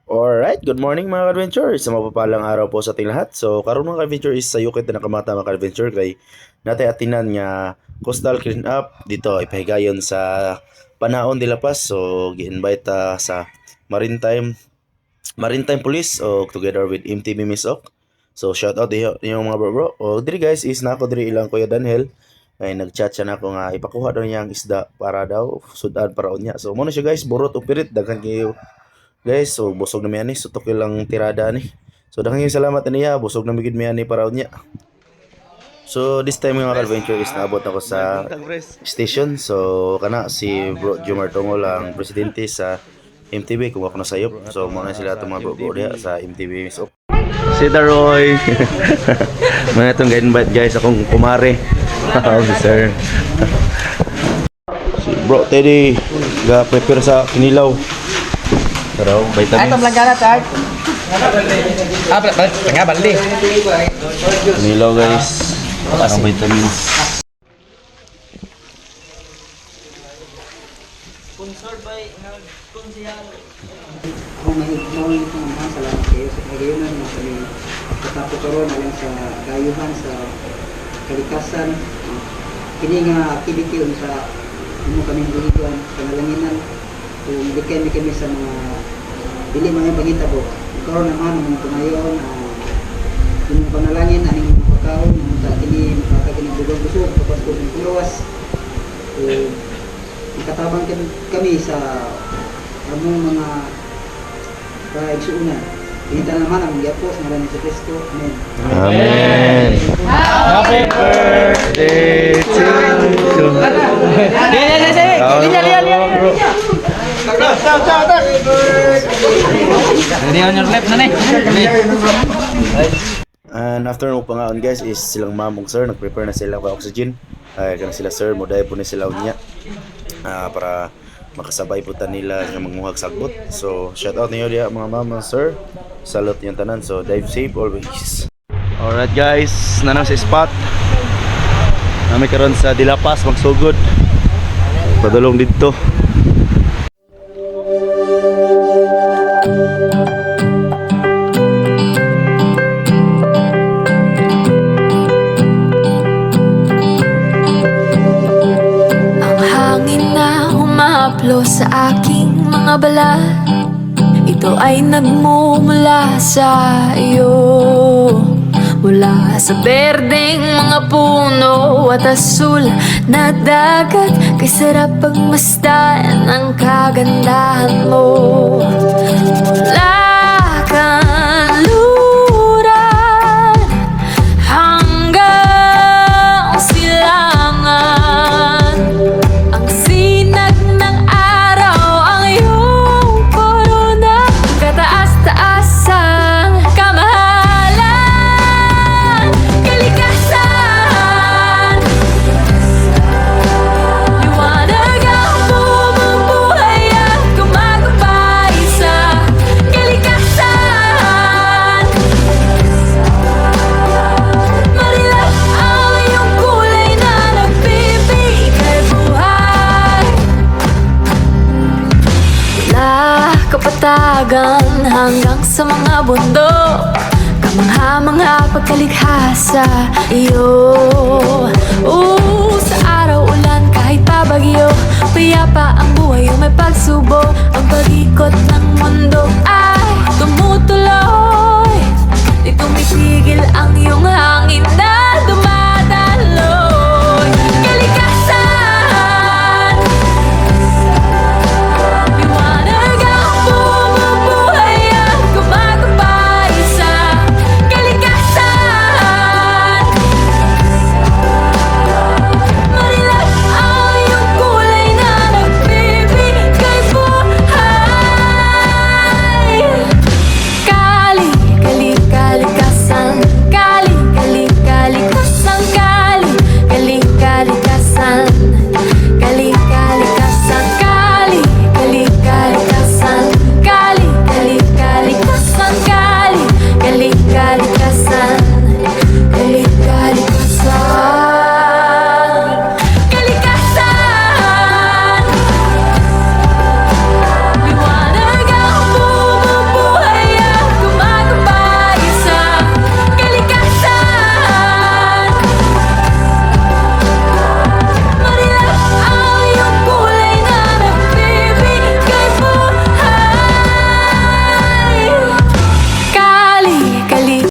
Alright, good morning mga ka-adventure. Sa mapapalang araw po sa ating lahat. So, karon mga ka-adventure is sa yukit na nakamata mga ka-adventure kay natay atinan nga coastal clean up dito ipahigayon sa Panaon de La Paz. So, gi-invite sa Maritime Police o together with MTV Miss Ok. So, shout out diyo yung mga bro. O diri guys is nako diri ilang Kuya Daniel ay nag-chat siya nako nga ipakuha daw niya ang isda para daw sudan para unya. So, mo na siya guys, burot o pirit daghan kayo. Guys, so busog na miyan ni, sutok lang tirada ni. So daghang salamat niya, busog na migid miyan ni para niya. So this time mga adventure is naabot ako sa station. So kana si Bro Jomar Tongol ang presidente sa MTV kung ako na sayop. So mo na sila itong mga bro diha sa MTV Miss Ok. Si Daroy. Mga itong invite guys akong kumare. Si sir. Si Bro Teddy ga prepare sa kinilaw. Pero vitamins. Ay, tablang galat, ay. Tengah balik. Nilaw guys. Ang vitamins. Sponsored by Konsehal. Ako mahigmawin ito mga salamat kayo sa kagayonan na kami katapos karon alang sa gayuhan sa kalikasan. Kini nga activity sa imo kaming buligon pangalanginan kung bigyan kami sa mga dili mga pangitabo. Karon naman mga tumayon yung panalangin aning mga pagkaon sa kini makakinibugan-busog tapos kung pulawas. Ikatabang kami sa among mga kaigsuunan. Hinta naman ang gyapos ng ngalan ni Kristo. Amen. Amen. Happy birthday to you. And after nung pangaon guys is silang mamong sir nag-prepare na sila ng oxygen. Ay kana sila sir moday po ni sila unya. Para makasabay po nila nga manguhag sagbot. So shout out niyo diha mga mama sir. Salute yung tanan. So dive safe always. Alright guys, nanang sa spot. Nami karon sa De La Paz magsugod. Padulong dito. Humahaplo sa aking mga balat. Ito ay nagmumula sa iyo. Mula sa berdeng mga puno at asul na dagat, kay sarap pagmasdan ang kagandahan mo. Mula kanluran hanggang silangan, ang sinag ng araw ang iyong korona, kataas-taasang kamahalan, kalikasan, liwanag ang bumubuhay at gumagabay sa kalikasan. Marilap ang iyong kulay na nagbibigay buhay. Mula kapatagan hanggang sa mga bundok, kamangha-mangha pagkalikha sa iyo. Sa araw ulan kahit pabagyo, payapa ang buhay o may pagsubok. Ang pag-ikot ng mundo